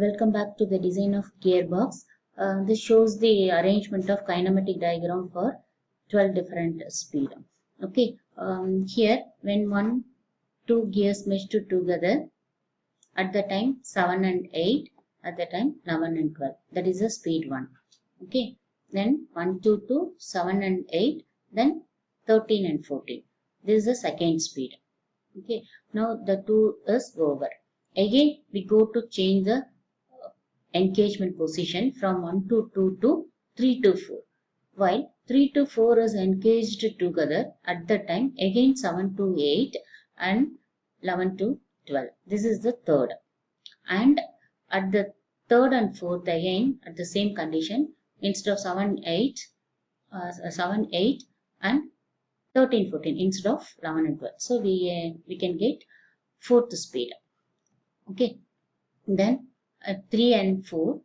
Welcome back to the design of gearbox. This shows the arrangement of kinematic diagram for 12 different speed. Okay, here when two gears meshed together, at the time 7 and 8, at the time 11 and 12. That is the speed 1. Okay, then 1, 2, 2, 7 and 8, then 13 and 14. This is the second speed. Okay, now the 2 is over. Again, we go to change the engagement position from 1 to 2 to 3 to 4. While 3 to 4 is engaged together at the time, again 7 to 8 and 11 to 12. This is the third. And at the third and fourth, again at the same condition, instead of 7, 8 and 13, 14 instead of 11 and 12. So we can get fourth speed. Okay. Then 3 and 4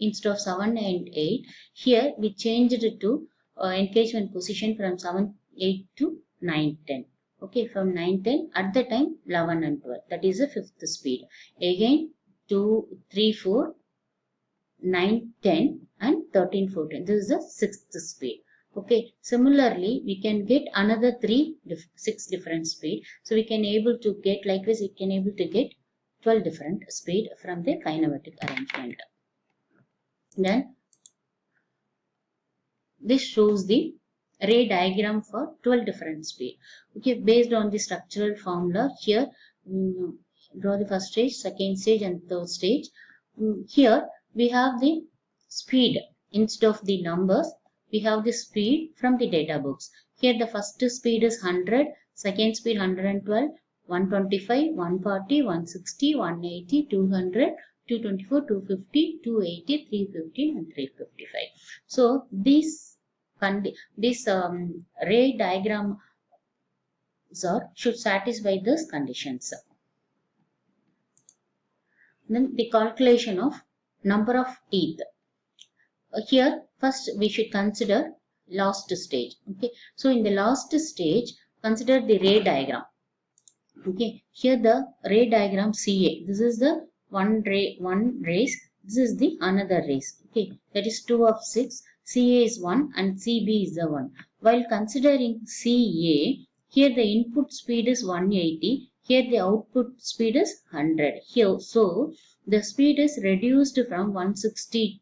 instead of 7 and 8. Here we changed it to engagement position from 7, 8 to 9, 10. Okay, from 9, 10 at the time 11 and 12. That is the fifth speed. Again 2, 3, 4, 9, 10 and 13, 14. This is the sixth speed. Okay, similarly we can get another 6 different speed. So we can able to get, likewise we can able to get 12 different speed from the kinematic arrangement. Then this shows the ray diagram for 12 different speed. Okay, based on the structural formula here, draw the first stage, second stage and third stage. Here we have the speed instead of the numbers. We have the speed from the data books. Here the first speed is 100, second speed 112, 125, 140, 160, 180, 200, 224, 250, 280, 315 and 355. So this ray diagram should satisfy these conditions. Then the calculation of number of teeth. Here first we should consider last stage. Okay, so in the last stage consider the ray diagram. Okay, here the ray diagram CA. This is the one race. This is the another race. Okay, that is 2 of 6. CA is 1 and CB is the 1. While considering CA, here the input speed is 180. Here the output speed is 100. Here, so the speed is reduced from 160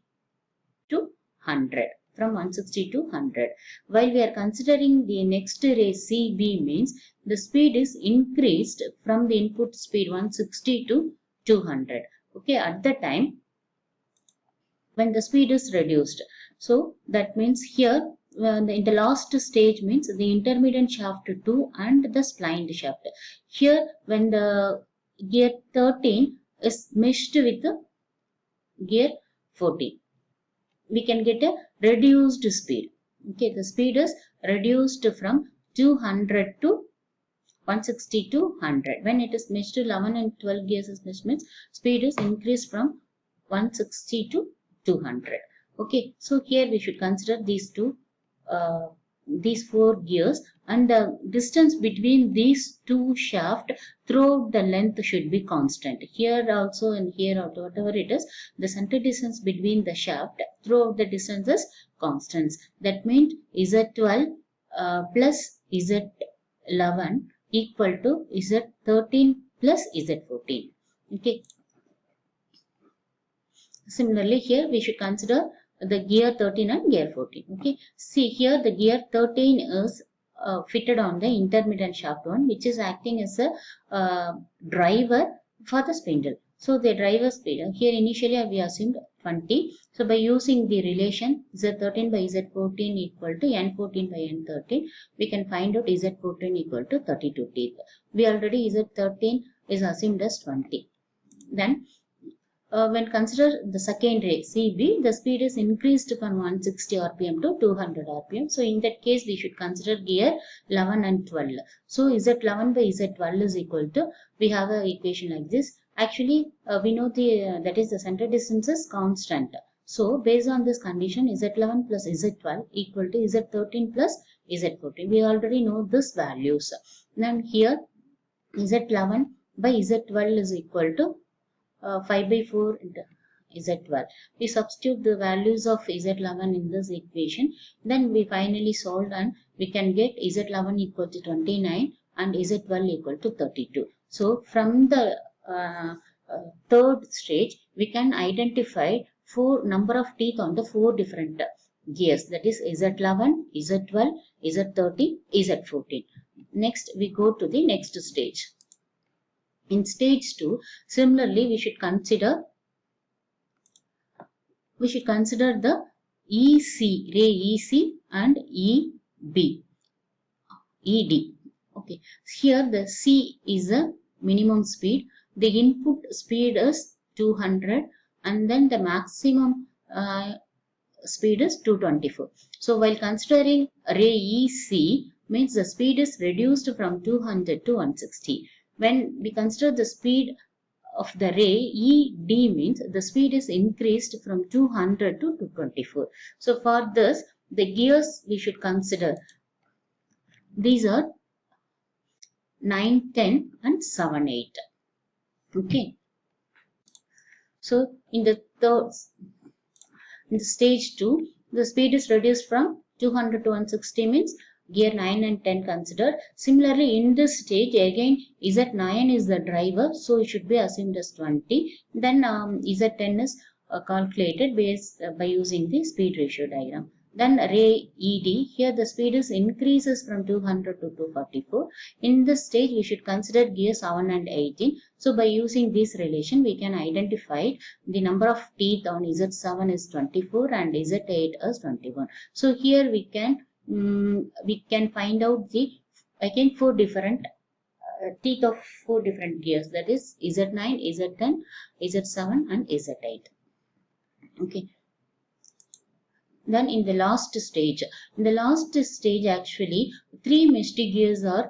to 100. From 160 to 100. While we are considering the next race CB means the speed is increased from the input speed 160 to 200. Okay, at the time when the speed is reduced. So that means here in the last stage means the intermediate shaft 2 and the splined shaft. Here when the gear 13 is meshed with the gear 14. We can get a reduced speed. Okay, the speed is reduced from 200 to 160 to 100. When it is meshed 11 and 12 gears is meshed means speed is increased from 160 to 200. Okay, so here we should consider these these 4 gears, and the distance between these 2 shafts throughout the length should be constant. Here also and here also, whatever it is, the center distance between the shaft throughout the distance is constant. That means Z12 plus Z11 equal to Z13 plus Z14. Okay. Similarly, here we should consider the gear 13 and gear 14. Okay, see here the gear 13 is fitted on the intermittent shaft 1, which is acting as a driver for the spindle. So the driver speed here initially we assumed 20. So by using the relation Z13 by Z14 equal to N14 by N13, we can find out Z14 equal to 32 teeth. We already Z13 is assumed as 20. Then when consider the second race CB, the speed is increased from 160 rpm to 200 rpm. So in that case, we should consider gear 11 and 12. So Z11 by Z12 is equal to, we have an equation like this. Actually, we know that is the center distance is constant. So based on this condition, Z11 plus Z12 equal to Z13 plus Z14. We already know this values. Then here Z11 by Z12 is equal to 5 by 4 Z12. We substitute the values of Z11 in this equation. Then we finally solve and we can get Z11 equal to 29 and Z12 equal to 32. So from the third stage, we can identify number of teeth on the 4 different gears, that is Z11, Z12, Z13, Z14. Next, we go to the next stage. In stage 2, similarly, we should consider the EC, ray EC and ED. Okay, here the C is a minimum speed. The input speed is 200 and then the maximum speed is 224. So while considering ray EC, means the speed is reduced from 200 to 160. When we consider the speed of the ray ED, means the speed is increased from 200 to 224. So for this, the gears we should consider, these are 9, 10 and 7, 8. Okay. So in the stage 2, the speed is reduced from 200 to 160, means gear 9 and 10 considered. Similarly, in this stage, again Z9 is the driver, so it should be assumed as 20. Then Z10 is calculated by using the speed ratio diagram. Then ray ED, here the speed is increases from 200 to 244. In this stage, we should consider gear 7 and 18. So by using this relation, we can identify the number of teeth on Z7 is 24 and Z8 is 21. So here we can find out the again 4 different teeth of 4 different gears, that is Z9, Z10, Z7 and Z8. Okay. Then in the last stage, actually 3 meshed gears are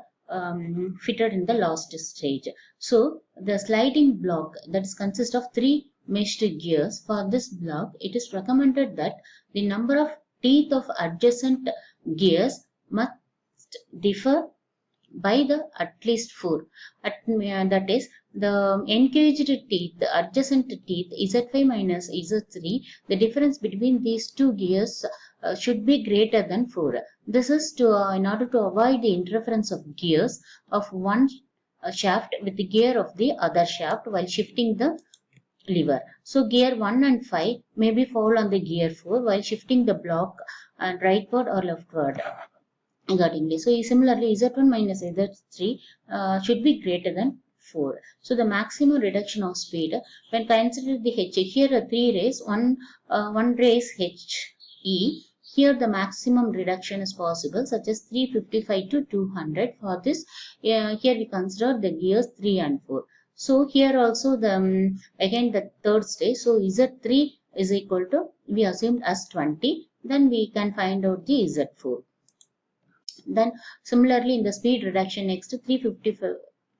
fitted in the last stage. So the sliding block that consists of 3 meshed gears, for this block it is recommended that the number of teeth of adjacent gears must differ by at least 4. That is, the engaged teeth, the adjacent teeth Z5 minus Z3, the difference between these 2 gears should be greater than 4. This is in order to avoid the interference of gears of one shaft with the gear of the other shaft while shifting the lever. So gear 1 and 5 maybe fall on the gear 4 while shifting the block and rightward or leftward accordingly. So similarly, Z1 minus Z3 should be greater than 4. So the maximum reduction of speed, when consider the H, here are 3 rays, one ray is HE. Here the maximum reduction is possible, such as 355 to 200. For this, here we consider the gears 3 and 4. So here also again the third stage. So Z3 is equal to, we assumed as 20. Then we can find out the Z4. Then similarly in the speed reduction, next to 355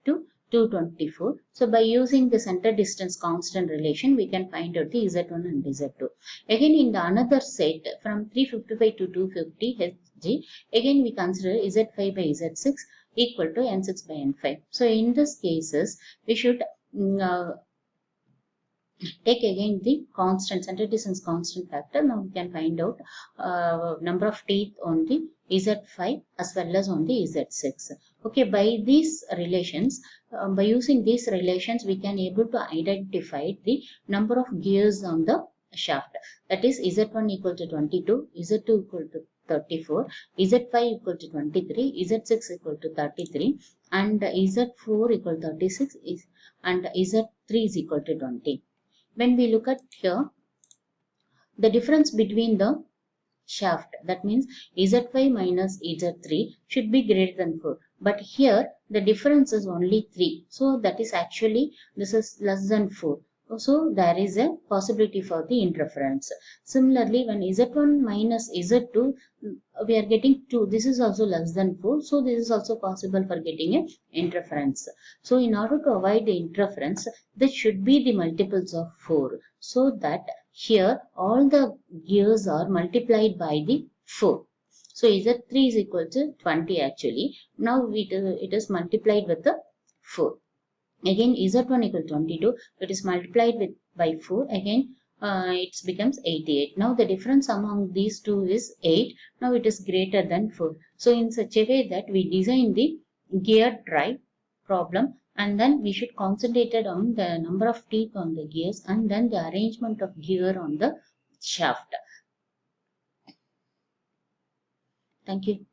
to 224. So by using the center distance constant relation, we can find out the Z1 and Z2. Again in the another set from 355 to 250 Hg, again we consider Z5 by Z6 equal to N6 by N5. So in this cases, we should take again the constant, center distance constant factor. Now we can find out number of teeth on the Z5 as well as on the Z6. Okay, by these relations, by using these relations, we can able to identify the number of gears on the shaft. That is Z1 equal to 22, Z2 equal to 34, Z5 equal to 23, Z6 equal to 33, and Z4 equal to 36, and Z3 is equal to 20. When we look at here, the difference between the shaft, that means Z5 minus Z3 should be greater than 4. But here the difference is only 3. So that is actually, this is less than 4. So there is a possibility for the interference. Similarly, when Z1 minus Z2, we are getting 2. This is also less than 4. So this is also possible for getting a interference. So in order to avoid the interference, this should be the multiples of 4. So that here all the gears are multiplied by the 4. So Z3 is equal to 20 actually. Now it is multiplied with the 4. Again Z1 equal 22. It is multiplied with by 4. Again it becomes 88. Now the difference among these two is 8. Now it is greater than 4. So in such a way that we design the gear drive problem, and then we should concentrate on the number of teeth on the gears and then the arrangement of gear on the shaft. Thank you.